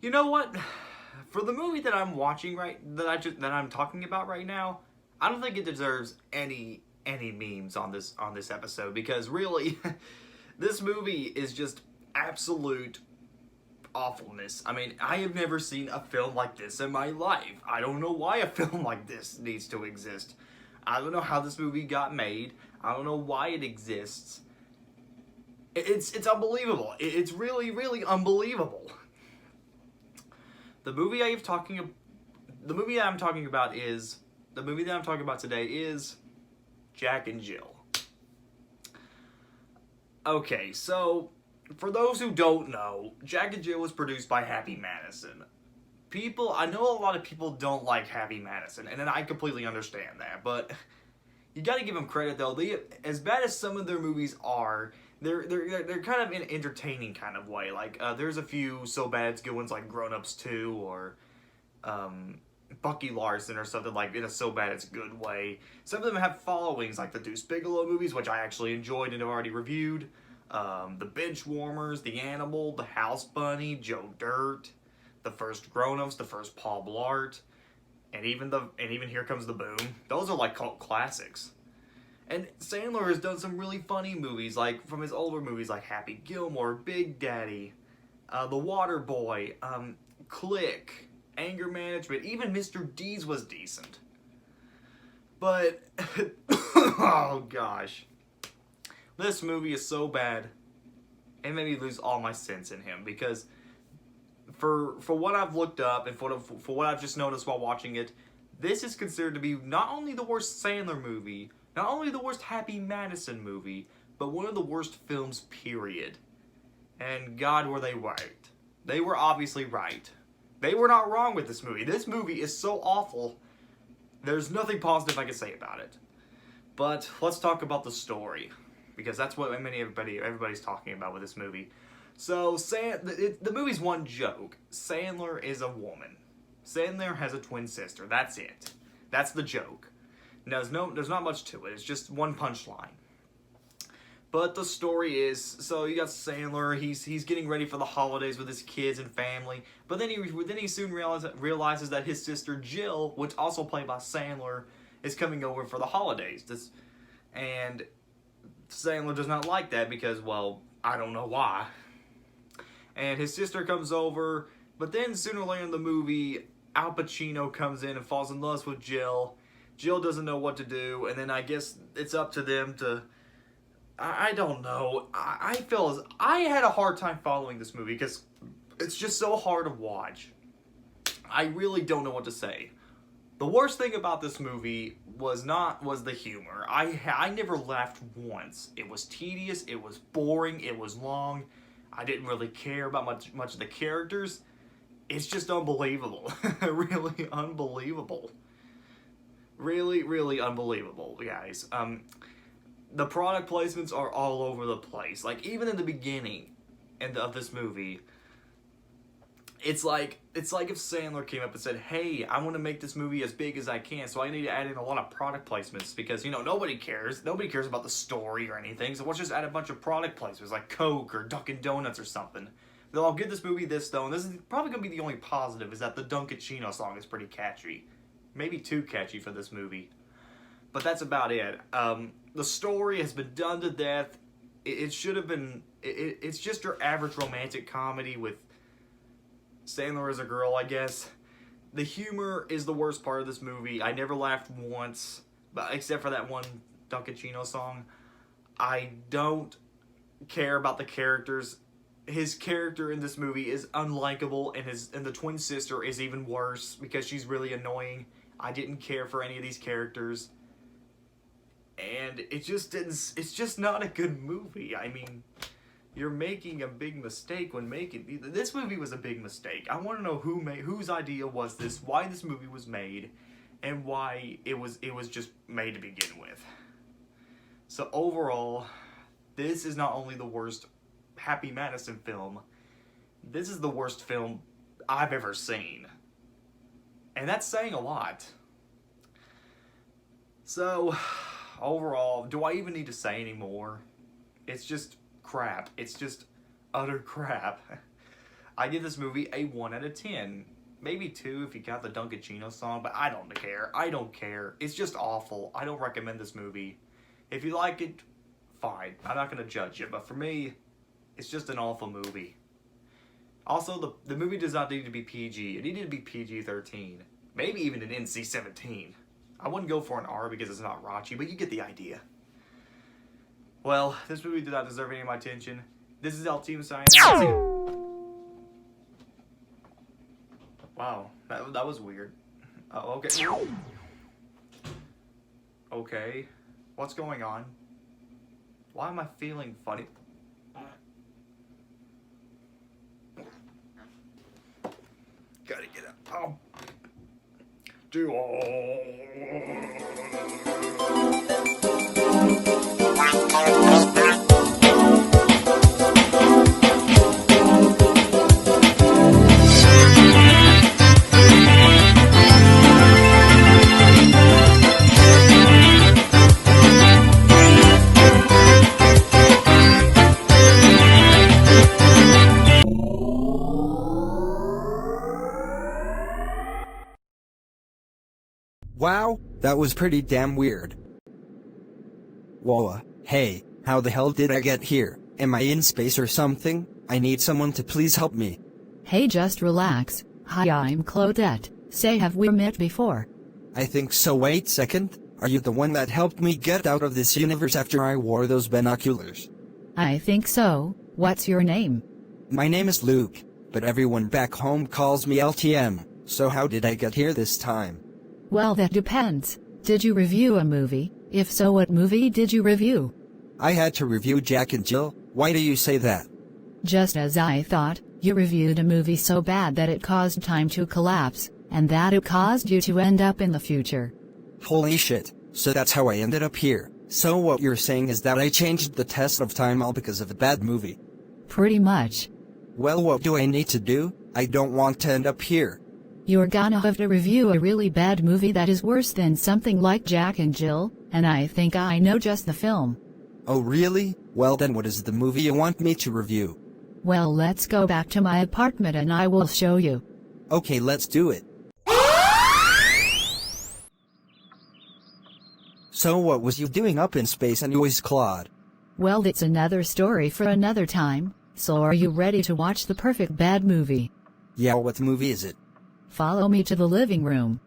You know what? For the movie that I'm watching that I'm talking about right now, I don't think it deserves any memes on this episode because really, this movie is just absolute awfulness. I mean, I have never seen a film like this in my life. I don't know why a film like this needs to exist. I don't know how this movie got made. I don't know why it exists. It's unbelievable. It's really unbelievable. The movie the movie that I'm talking about is the movie that I'm talking about today is Jack and Jill. Okay, so for those who don't know, Jack and Jill was produced by Happy Madison. I know a lot of people don't like Happy Madison, and I completely understand that, but you gotta give them credit though. As bad as some of their movies are, they're kind of in an entertaining kind of way. Like there's a few so bad it's good ones like Grown Ups 2 or Bucky Larson or something like in a so bad it's good way. Some of them have followings like the Deuce Bigelow movies, which I actually enjoyed and have already reviewed. The Benchwarmers, The Animal, The House Bunny, Joe Dirt, the first Grown Ups, the first Paul Blart, and even Here Comes the Boom. Those are like cult classics. And Sandler has done some really funny movies, like from his older movies like Happy Gilmore, Big Daddy, The Water Boy, Click, Anger Management, even Mr. Deeds was decent. But, oh gosh. This movie is so bad, it made me lose all my sense in him, because for what I've looked up and for what I've just noticed while watching it, this is considered to be not only the worst Sandler movie, not only the worst Happy Madison movie, but one of the worst films, period. And God, were they right. They were obviously right. They were not wrong with this movie. This movie is so awful, there's nothing positive I can say about it. But let's talk about the story, because that's what everybody's talking about with this movie. So, the movie's one joke. Sandler is a woman. Sandler has a twin sister. That's it. That's the joke. There's not much to it. It's just one punchline. But the story is, so you got Sandler. He's getting ready for the holidays with his kids and family. But then he soon realizes that his sister Jill, which also played by Sandler, is coming over for the holidays. And Sandler does not like that because, well, I don't know why. And his sister comes over, but then sooner or later in the movie, Al Pacino comes in and falls in love with Jill. Jill doesn't know what to do, and then I guess it's up to them to... I don't know. I had a hard time following this movie because it's just so hard to watch. I really don't know what to say. The worst thing about this movie was the humor. I never laughed once. It was tedious, it was boring, it was long. I didn't really care about much of the characters. It's just unbelievable. Really unbelievable. Really unbelievable, guys. The product placements are all over the place. Like, even in the beginning of this movie, it's like if Sandler came up and said, hey, I want to make this movie as big as I can, so I need to add in a lot of product placements because, nobody cares. Nobody cares about the story or anything, so let's just add a bunch of product placements like Coke or Dunkin' Donuts or something. I'll give this movie this, though, and this is probably going to be the only positive, is that the Dunkachino song is pretty catchy. Maybe too catchy for this movie. But that's about it. The story has been done to death. It should have been... It's just your average romantic comedy with Sandler as a girl, I guess. The humor is the worst part of this movie. I never laughed once, except for that one Dunkachino song. I don't care about the characters. His character in this movie is unlikable, and the twin sister is even worse because she's really annoying. I didn't care for any of these characters. And it's just not a good movie. I mean, you're making a big mistake when making... This movie was a big mistake. I want to know whose idea was this, why this movie was made, and why it was just made to begin with. So overall, this is not only the worst Happy Madison film, this is the worst film I've ever seen. And that's saying a lot. So, overall, do I even need to say any more? It's just crap. It's just utter crap. I give this movie a 1 out of 10. Maybe 2 if you got the Dunkachino song, but I don't care. I don't care. It's just awful. I don't recommend this movie. If you like it, fine. I'm not going to judge you, but for me, it's just an awful movie. Also, the movie does not need to be PG. It needed to be PG-13. Maybe even an NC-17. I wouldn't go for an R because it's not raunchy, but you get the idea. Well, this movie did not deserve any of my attention. This is LTM signing out. Wow, that was weird. Okay. Okay. What's going on? Why am I feeling funny? Gotta get up. Oh. Wow, that was pretty damn weird. Whoa, hey, how the hell did I get here? Am I in space or something? I need someone to please help me. Hey, just relax. Hi, I'm Claudette. Say, have we met before? I think so. Wait second, are you the one that helped me get out of this universe after I wore those binoculars? I think so. What's your name? My name is Luke, but everyone back home calls me LTM, so how did I get here this time? Well, that depends. Did you review a movie? If so, what movie did you review? I had to review Jack and Jill. Why do you say that? Just as I thought, you reviewed a movie so bad that it caused time to collapse, and that it caused you to end up in the future. Holy shit, so that's how I ended up here. So what you're saying is that I changed the test of time all because of a bad movie? Pretty much. Well, what do I need to do? I don't want to end up here. You're gonna have to review a really bad movie that is worse than something like Jack and Jill, and I think I know just the film. Oh really? Well then what is the movie you want me to review? Well, let's go back to my apartment and I will show you. Okay, let's do it. So what was you doing up in space anyways, Claude? Well, that's another story for another time, so are you ready to watch the perfect bad movie? Yeah, what movie is it? Follow me to the living room.